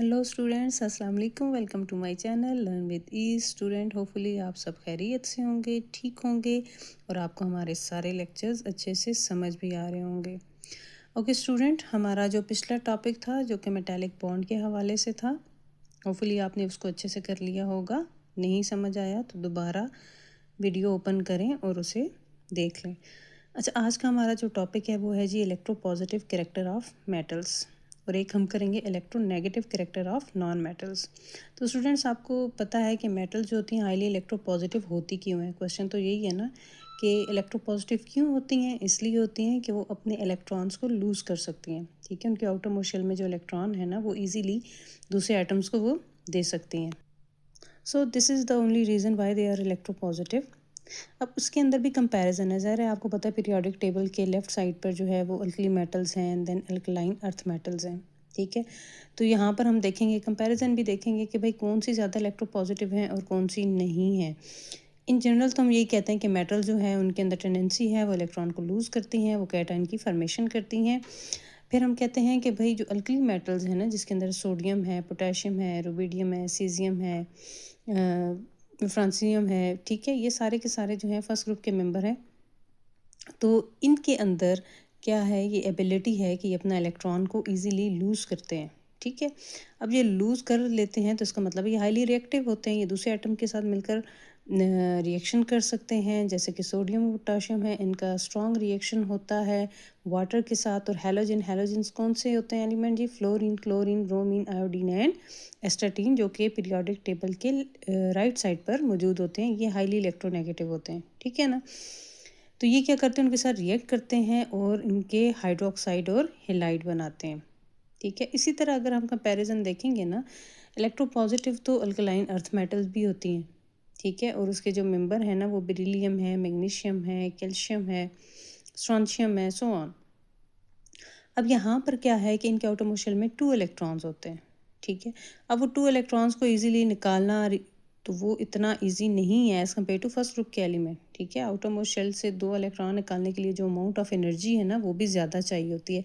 Hello students, अस्सलाम वालेकुम। Welcome to my channel learn with ease student. Hopefully आप सब खैरियत से होंगे, ठीक होंगे और आपको हमारे सारे लेक्चर्स अच्छे से समझ भी आ रहे होंगे। ओके स्टूडेंट, हमारा जो पिछला टॉपिक था जो कि मेटालिक बॉन्ड के हवाले से था, होपफुली आपने उसको अच्छे से कर लिया होगा। नहीं समझ आया तो दोबारा वीडियो ओपन करें और उसे देख लें। अच्छा, आज का हमारा जो टॉपिक है वो है जी इलेक्ट्रोपॉजिटिव कैरेक्टर ऑफ मेटल्स, और एक हम करेंगे electronegative character of non metals. तो स्टूडेंट्स, आपको पता है कि मेटल जो होती हैं हाईली इलेक्ट्रोपॉजिटिव होती क्यों है। क्वेश्चन तो यही है ना कि इलेक्ट्रोपॉजिटिव क्यों होती हैं। इसलिए होती हैं कि वो अपने इलेक्ट्रॉन्स को लूज़ कर सकती हैं। ठीक है, उनके आउटर मोस्ट शेल में जो इलेक्ट्रॉन है ना वो ईजीली दूसरे एटम्स को वो दे सकती हैं। So this is the only reason why they are electropositive. अब उसके अंदर भी कंपैरिजन है। ज़ाहिर है आपको पता है पीरियोडिक टेबल के लेफ़्ट साइड पर जो है वो अल्कली मेटल्स हैं and then alkaline earth metals हैं। ठीक है, तो यहाँ पर हम देखेंगे, कंपैरिजन भी देखेंगे कि भाई कौन सी ज़्यादा इलेक्ट्रोपॉजिटिव हैं और कौन सी नहीं है। इन जनरल तो हम यही कहते हैं कि मेटल जो है उनके अंदर टेंडेंसी है वो इलेक्ट्रॉन को लूज़ करती हैं, वो कैटायन की फॉर्मेशन करती हैं। फिर हम कहते हैं कि भाई जो अल्कली मेटल्स हैं ना, जिसके अंदर सोडियम है, पोटेशियम है, रुबिडियम है, सीजियम है, फ्रांसियम है, ठीक है, ये सारे के सारे जो हैं फर्स्ट ग्रुप के मेंबर हैं। तो इनके अंदर क्या है, ये एबिलिटी है कि ये अपना इलेक्ट्रॉन को इजीली लूज़ करते हैं। ठीक है, अब ये लूज़ कर लेते हैं तो इसका मतलब ये हाईली रिएक्टिव होते हैं। ये दूसरे एटम के साथ मिलकर रिएक्शन कर सकते हैं, जैसे कि सोडियम और पोटाशियम है, इनका स्ट्रॉन्ग रिएक्शन होता है वाटर के साथ। और हैलोजन्स कौन से होते हैं element G? Fluorine, chlorine, bromine, iodine and astatine, जो कि पीरियोडिक टेबल के राइट साइड पर मौजूद होते हैं। ये हाईली इलेक्ट्रोनेगेटिव होते हैं। ठीक है ना, तो ये क्या करते हैं, उनके साथ रिएक्ट करते हैं और इनके हाइड्रोक्साइड और हेलाइड बनाते हैं। ठीक है, इसी तरह अगर हम कंपैरिजन देखेंगे ना, इलेक्ट्रोपॉजिटिव तो अल्कलाइन अर्थ मेटल्स भी होती हैं। ठीक है, और उसके जो मेंबर हैं ना वो बेरिलियम है, मैग्नीशियम है, कैल्शियम है, स्ट्रोंशियम है, सो ऑन। अब यहाँ पर क्या है कि इनके आउटर मोस्ट शेल में 2 इलेक्ट्रॉन्स होते हैं। ठीक है, अब वो 2 इलेक्ट्रॉन्स को इजीली निकालना तो वो इतना इजी नहीं है as compare to first group के एलिमेंट। ठीक है, आउटर मोस्ट शेल से 2 इलेक्ट्रॉन निकालने के लिए जो अमाउंट ऑफ एनर्जी है ना वो भी ज़्यादा चाहिए होती है।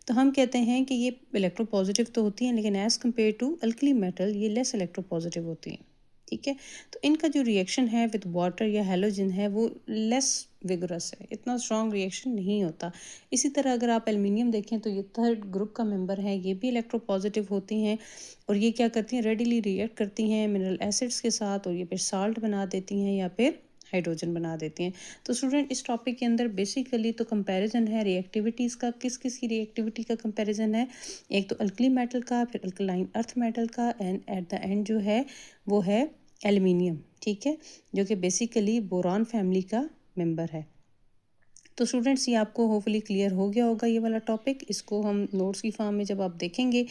तो हम कहते हैं कि ये इलेक्ट्रोपॉजिटिव तो होती हैं, लेकिन as compare to alkali metal ये लेस इलेक्ट्रोपॉजिटिव होती हैं। ठीक है, तो इनका जो रिएक्शन है विद वाटर या हैलोजन है वो लेस विगरस है, इतना स्ट्रॉन्ग रिएक्शन नहीं होता। इसी तरह अगर आप एल्युमिनियम देखें तो ये थर्ड ग्रुप का मेंबर है, ये भी इलेक्ट्रोपॉजिटिव होती हैं और ये क्या करती हैं, रेडिली रिएक्ट करती हैं मिनरल एसिड्स के साथ और ये फिर साल्ट बना देती हैं या फिर हाइड्रोजन बना देती हैं। तो स्टूडेंट, इस टॉपिक के अंदर बेसिकली तो कंपैरिजन है रिएक्टिविटीज़ का। किस किस की रिएक्टिविटी का कंपैरिजन है? एक तो अल्कली मेटल का, फिर अल्कलाइन अर्थ मेटल का, एंड एट द एंड जो है वो है एल्युमिनियम। ठीक है, जो कि बेसिकली बोरॉन फैमिली का मेंबर है। तो स्टूडेंट्स, ये आपको होपफुली क्लियर हो गया होगा ये वाला टॉपिक। इसको हम नोट्स की फॉर्म में जब आप देखेंगे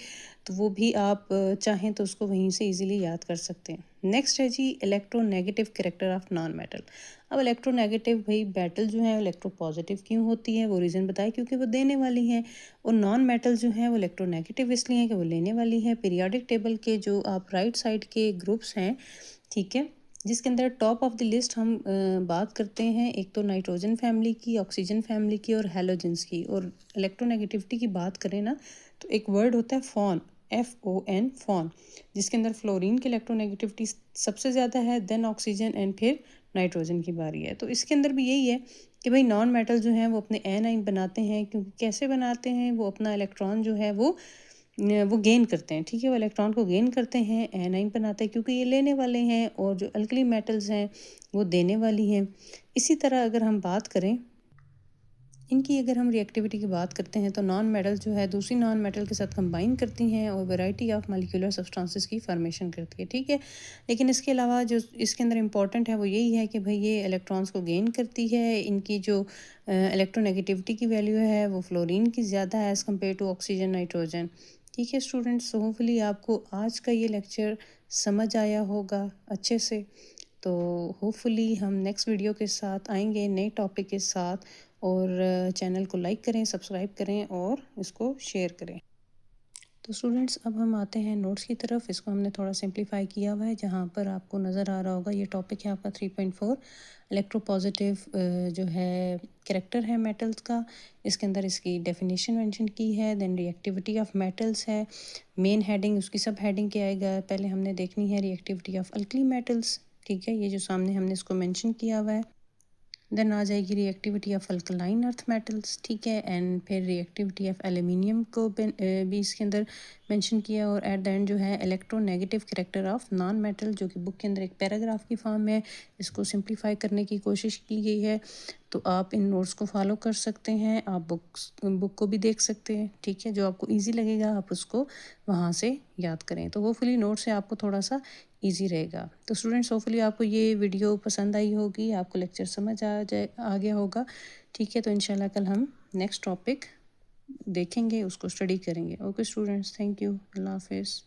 तो वो भी आप चाहें तो उसको वहीं से इजीली याद कर सकते हैं। नेक्स्ट है जी electronegative character of non metal. अब इलेक्ट्रोनेगेटिव भाई मेटल जो है इलेक्ट्रोपॉजिटिव क्यों होती है, वो रीज़न बताए, क्योंकि वो देने वाली हैं। और नॉन मेटल जो है वो इलेक्ट्रोनेगेटिव इसलिए हैं कि वो लेने वाली है। पीरियोडिक टेबल के जो आप राइट साइड के ग्रुप्स हैं, ठीक है, जिसके अंदर टॉप ऑफ द लिस्ट हम बात करते हैं, एक तो नाइट्रोजन फैमिली की, ऑक्सीजन फैमिली की और हैलोजेंस की। और इलेक्ट्रोनेगेटिविटी की बात करें ना तो एक वर्ड होता है फॉन, FON, फॉन, जिसके अंदर फ्लोरीन की इलेक्ट्रोनेगेटिविटी सबसे ज़्यादा है, देन ऑक्सीजन एंड फिर नाइट्रोजन की बारी है। तो इसके अंदर भी यही है कि भाई नॉन मेटल जो हैं वो अपने एनाइन बनाते हैं, क्योंकि कैसे बनाते हैं, वो अपना इलेक्ट्रॉन जो है वो गेन करते हैं। ठीक है, वो इलेक्ट्रॉन को गेन करते हैं, एनाइन बनाते हैं, क्योंकि ये लेने वाले हैं और जो अल्कली मेटल्स हैं वो देने वाली हैं। इसी तरह अगर हम बात करें इनकी, अगर हम रिएक्टिविटी की बात करते हैं तो नॉन मेटल जो है दूसरी नॉन मेटल के साथ कंबाइन करती हैं और वैरायटी ऑफ मॉलिक्यूलर सब्सटेंसेस की फॉर्मेशन करती है। ठीक है, लेकिन इसके अलावा जो इसके अंदर इंपॉर्टेंट है वो यही है कि भाई ये इलेक्ट्रॉन्स को गेन करती है। इनकी जो इलेक्ट्रोनेगेटिविटी की वैल्यू है वो फ्लोरीन की ज़्यादा है as compare to oxygen, nitrogen. ठीक है स्टूडेंट्स, होपफुली आपको आज का ये लेक्चर समझ आया होगा अच्छे से। तो होपफुली हम नेक्स्ट वीडियो के साथ आएंगे नए टॉपिक के साथ। और चैनल को लाइक करें, सब्सक्राइब करें और इसको शेयर करें। तो स्टूडेंट्स अब हम आते हैं नोट्स की तरफ। इसको हमने थोड़ा सिंप्लीफाई किया हुआ है। जहाँ पर आपको नज़र आ रहा होगा ये टॉपिक है आपका 3.4 इलेक्ट्रोपॉजिटिव जो है कैरेक्टर है मेटल्स का। इसके अंदर इसकी डेफिनेशन मेंशन की है। देन रिएक्टिविटी ऑफ मेटल्स है। मेन हेडिंग उसकी सब हेडिंग क्या आएगा, पहले हमने देखनी है रिएक्टिविटी ऑफ अल्कली मेटल्स। ठीक है, ये जो सामने हमने इसको मेंशन किया हुआ है। देन आ जाएगी reactivity of alkaline earth metals. ठीक है, एंड फिर रिएक्टिविटी ऑफ एल्यूमिनियम को भी इसके अंदर मेंशन किया। और एट द एंड जो है electronegative character of non metal, जो कि बुक के अंदर एक पैराग्राफ की फॉर्म में इसको सिंप्लीफाई करने की कोशिश की गई है। तो आप इन नोट्स को फॉलो कर सकते हैं, आप बुक को भी देख सकते हैं। ठीक है, जो आपको ईजी लगेगा आप उसको वहाँ से याद करें। तो होपफुली नोट से आपको थोड़ा सा ईजी रहेगा। तो स्टूडेंट्स होपफुली आपको ये वीडियो पसंद आई होगी, आपको लेक्चर समझ आ गया होगा। ठीक है, तो इंशाल्लाह कल हम नेक्स्ट टॉपिक देखेंगे, उसको स्टडी करेंगे। ओके स्टूडेंट्स, थैंक यू, अल्लाह हाफिज़।